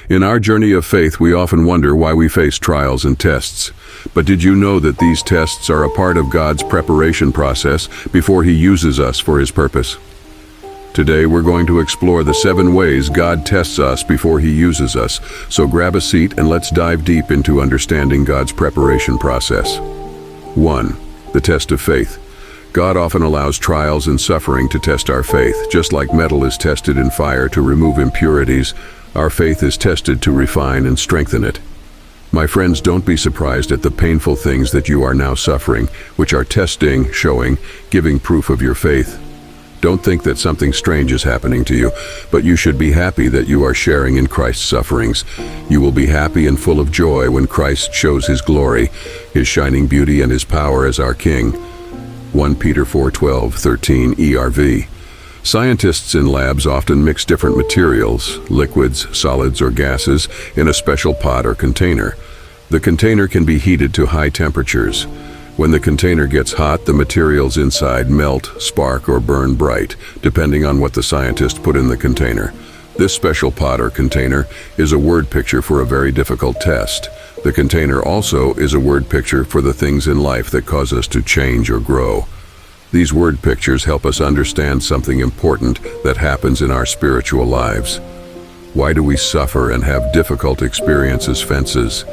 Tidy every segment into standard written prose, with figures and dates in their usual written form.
In our journey of faith, we often wonder why we face trials and tests. But did you know that these tests are a part of God's preparation process before He uses us for His purpose? Today, we're going to explore the 7 ways God tests us before He uses us. So grab a seat and let's dive deep into understanding God's preparation process. 1. The test of faith. God often allows trials and suffering to test our faith. Just like metal is tested in fire to remove impurities, our faith is tested to refine and strengthen it. My friends, don't be surprised at the painful things that you are now suffering, which are testing, showing, giving proof of your faith. Don't think that something strange is happening to you, but you should be happy that you are sharing in Christ's sufferings. You will be happy and full of joy when Christ shows His glory, His shining beauty, and His power as our King. 1 Peter 4:12-13 ERV. Scientists in labs often mix different materials, liquids, solids, or gases, in a special pot or container. The container can be heated to high temperatures. When the container gets hot, the materials inside melt, spark, or burn bright, depending on what the scientist put in the container. This special pot or container is a word picture for a very difficult test. The container also is a word picture for the things in life that cause us to change or grow. These word pictures help us understand something important that happens in our spiritual lives. Why do we suffer and have difficult experiences? Fences.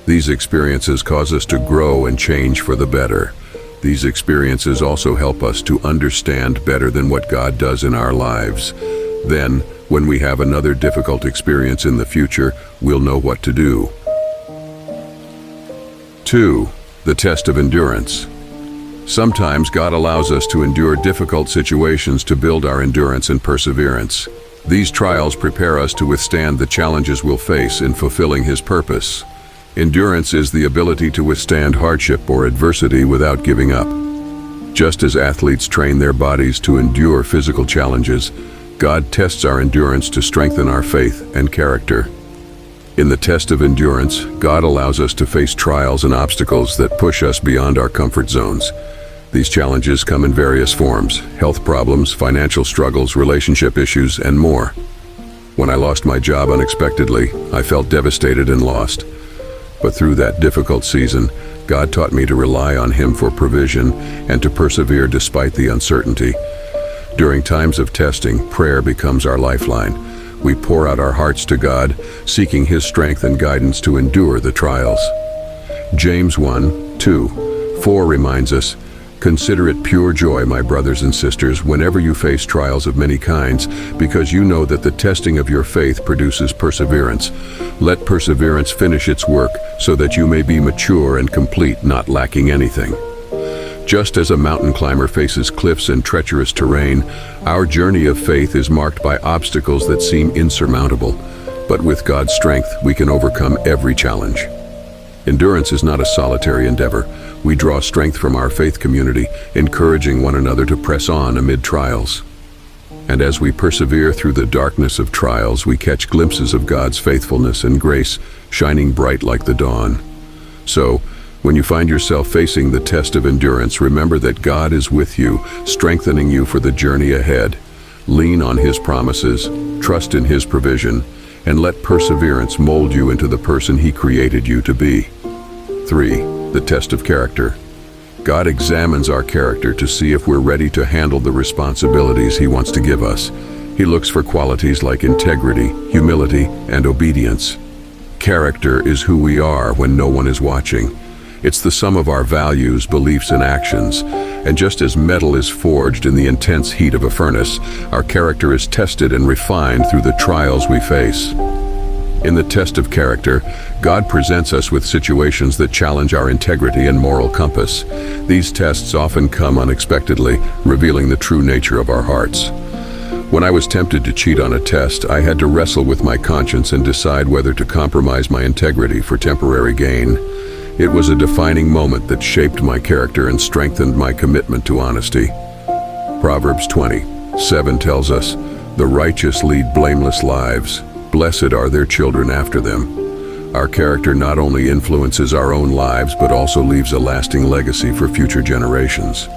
These experiences cause us to grow and change for the better. These experiences also help us to understand better than what God does in our lives. Then, when we have another difficult experience in the future, we'll know what to do. 2. The test of endurance. Sometimes God allows us to endure difficult situations to build our endurance and perseverance. These trials prepare us to withstand the challenges we'll face in fulfilling His purpose. Endurance is the ability to withstand hardship or adversity without giving up. Just as athletes train their bodies to endure physical challenges, God tests our endurance to strengthen our faith and character. In the test of endurance, God allows us to face trials and obstacles that push us beyond our comfort zones. These challenges come in various forms: health problems, financial struggles, relationship issues, and more. When I lost my job unexpectedly, I felt devastated and lost. But through that difficult season, God taught me to rely on Him for provision and to persevere despite the uncertainty. During times of testing, prayer becomes our lifeline. We pour out our hearts to God, seeking His strength and guidance to endure the trials. James 1:2-4 reminds us, "Consider it pure joy, my brothers and sisters, whenever you face trials of many kinds, because you know that the testing of your faith produces perseverance. Let perseverance finish its work, so that you may be mature and complete, not lacking anything." Just as a mountain climber faces cliffs and treacherous terrain, our journey of faith is marked by obstacles that seem insurmountable. But with God's strength, we can overcome every challenge. Endurance is not a solitary endeavor. We draw strength from our faith community, encouraging one another to press on amid trials. And as we persevere through the darkness of trials, we catch glimpses of God's faithfulness and grace shining bright like the dawn. So, when you find yourself facing the test of endurance, remember that God is with you, strengthening you for the journey ahead. Lean on His promises, trust in His provision, and let perseverance mold you into the person He created you to be. 3. The test of character. God examines our character to see if we're ready to handle the responsibilities He wants to give us. He looks for qualities like integrity, humility, and obedience. Character is who we are when no one is watching. It's the sum of our values, beliefs, and actions. And just as metal is forged in the intense heat of a furnace, our character is tested and refined through the trials we face. In the test of character, God presents us with situations that challenge our integrity and moral compass. These tests often come unexpectedly, revealing the true nature of our hearts. When I was tempted to cheat on a test, I had to wrestle with my conscience and decide whether to compromise my integrity for temporary gain. It was a defining moment that shaped my character and strengthened my commitment to honesty. Proverbs 20:7 tells us, "The righteous lead blameless lives. Blessed are their children after them." Our character not only influences our own lives, but also leaves a lasting legacy for future generations.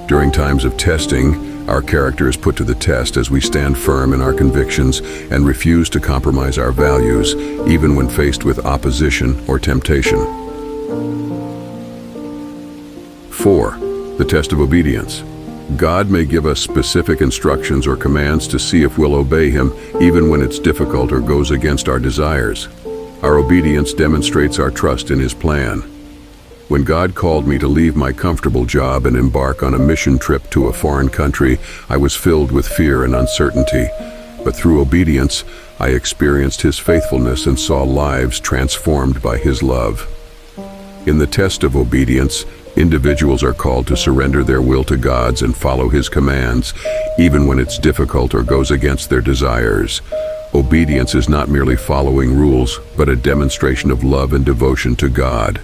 During times of testing, Our character is put to the test as we stand firm in our convictions and refuse to compromise our values, even when faced with opposition or temptation. 4. The test of obedience. God may give us specific instructions or commands to see if we'll obey Him, even when it's difficult or goes against our desires. Our obedience demonstrates our trust in His plan. When God called me to leave my comfortable job and embark on a mission trip to a foreign country, I was filled with fear and uncertainty. But through obedience, I experienced His faithfulness and saw lives transformed by His love. In the test of obedience, individuals are called to surrender their will to God's and follow His commands, even when it's difficult or goes against their desires. Obedience is not merely following rules, but a demonstration of love and devotion to God.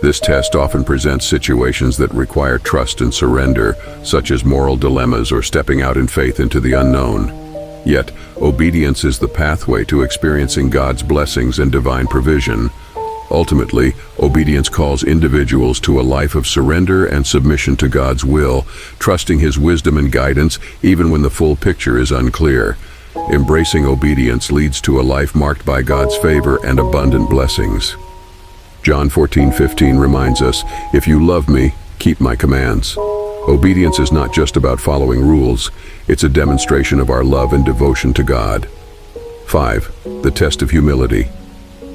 This test often presents situations that require trust and surrender, such as moral dilemmas or stepping out in faith into the unknown. Yet, obedience is the pathway to experiencing God's blessings and divine provision. Ultimately, obedience calls individuals to a life of surrender and submission to God's will, trusting His wisdom and guidance even when the full picture is unclear. Embracing obedience leads to a life marked by God's favor and abundant blessings. John 14:15 reminds us, "If you love me, keep my commands." Obedience is not just about following rules, it's a demonstration of our love and devotion to God. 5. The test of humility.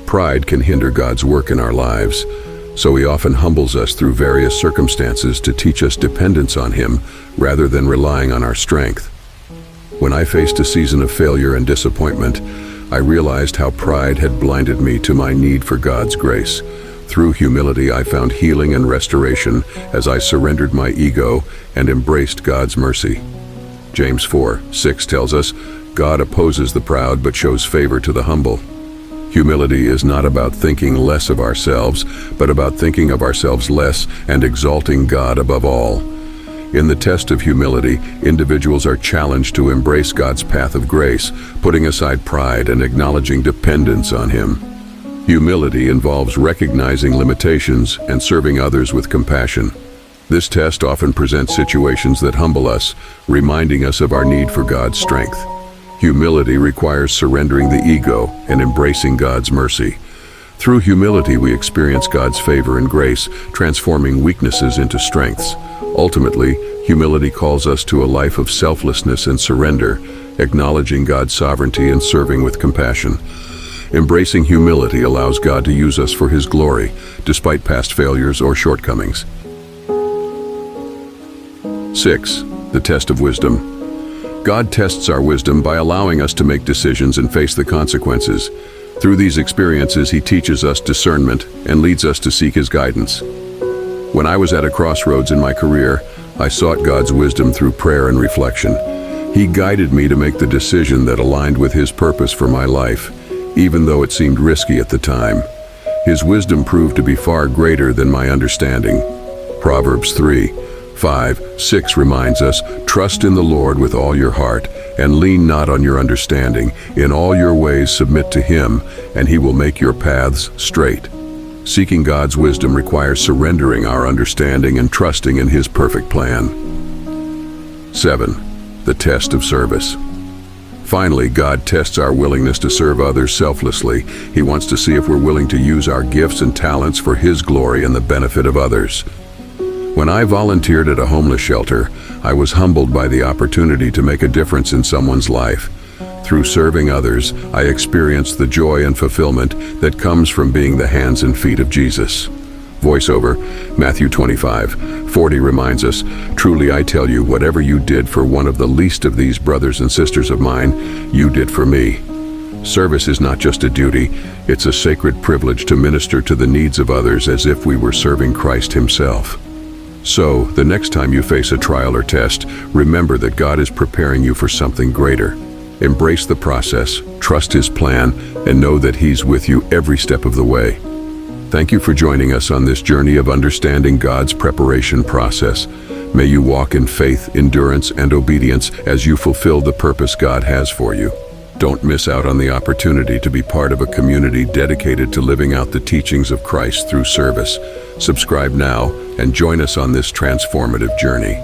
Pride can hinder God's work in our lives, so He often humbles us through various circumstances to teach us dependence on Him rather than relying on our strength. When I faced a season of failure and disappointment, I realized how pride had blinded me to my need for God's grace. Through humility, I found healing and restoration as I surrendered my ego and embraced God's mercy. James 4:6 tells us, "God opposes the proud but shows favor to the humble." Humility is not about thinking less of ourselves, but about thinking of ourselves less and exalting God above all. In the test of humility, individuals are challenged to embrace God's path of grace, putting aside pride and acknowledging dependence on Him. Humility involves recognizing limitations and serving others with compassion. This test often presents situations that humble us, reminding us of our need for God's strength. Humility requires surrendering the ego and embracing God's mercy. Through humility, we experience God's favor and grace, transforming weaknesses into strengths. Ultimately, humility calls us to a life of selflessness and surrender, acknowledging God's sovereignty and serving with compassion. Embracing humility allows God to use us for His glory, despite past failures or shortcomings. 6. The test of wisdom. God tests our wisdom by allowing us to make decisions and face the consequences. Through these experiences, He teaches us discernment and leads us to seek His guidance. When I was at a crossroads in my career, I sought God's wisdom through prayer and reflection. He guided me to make the decision that aligned with His purpose for my life, even though it seemed risky at the time. His wisdom proved to be far greater than my understanding. Proverbs 3:5-6 reminds us, "Trust in the Lord with all your heart, and lean not on your understanding. In all your ways submit to Him, and He will make your paths straight." Seeking God's wisdom requires surrendering our understanding and trusting in His perfect plan. 7. The test of service. Finally, God tests our willingness to serve others selflessly. He wants to see if we're willing to use our gifts and talents for His glory and the benefit of others. When I volunteered at a homeless shelter, I was humbled by the opportunity to make a difference in someone's life. Through serving others, I experienced the joy and fulfillment that comes from being the hands and feet of Jesus. Voiceover, Matthew 25:40 reminds us, "Truly I tell you, whatever you did for one of the least of these brothers and sisters of mine, you did for me." Service is not just a duty, it's a sacred privilege to minister to the needs of others as if we were serving Christ Himself. So, the next time you face a trial or test, remember that God is preparing you for something greater. Embrace the process, trust His plan, and know that He's with you every step of the way. Thank you for joining us on this journey of understanding God's preparation process. May you walk in faith, endurance, and obedience as you fulfill the purpose God has for you. Don't miss out on the opportunity to be part of a community dedicated to living out the teachings of Christ through service. Subscribe now and join us on this transformative journey.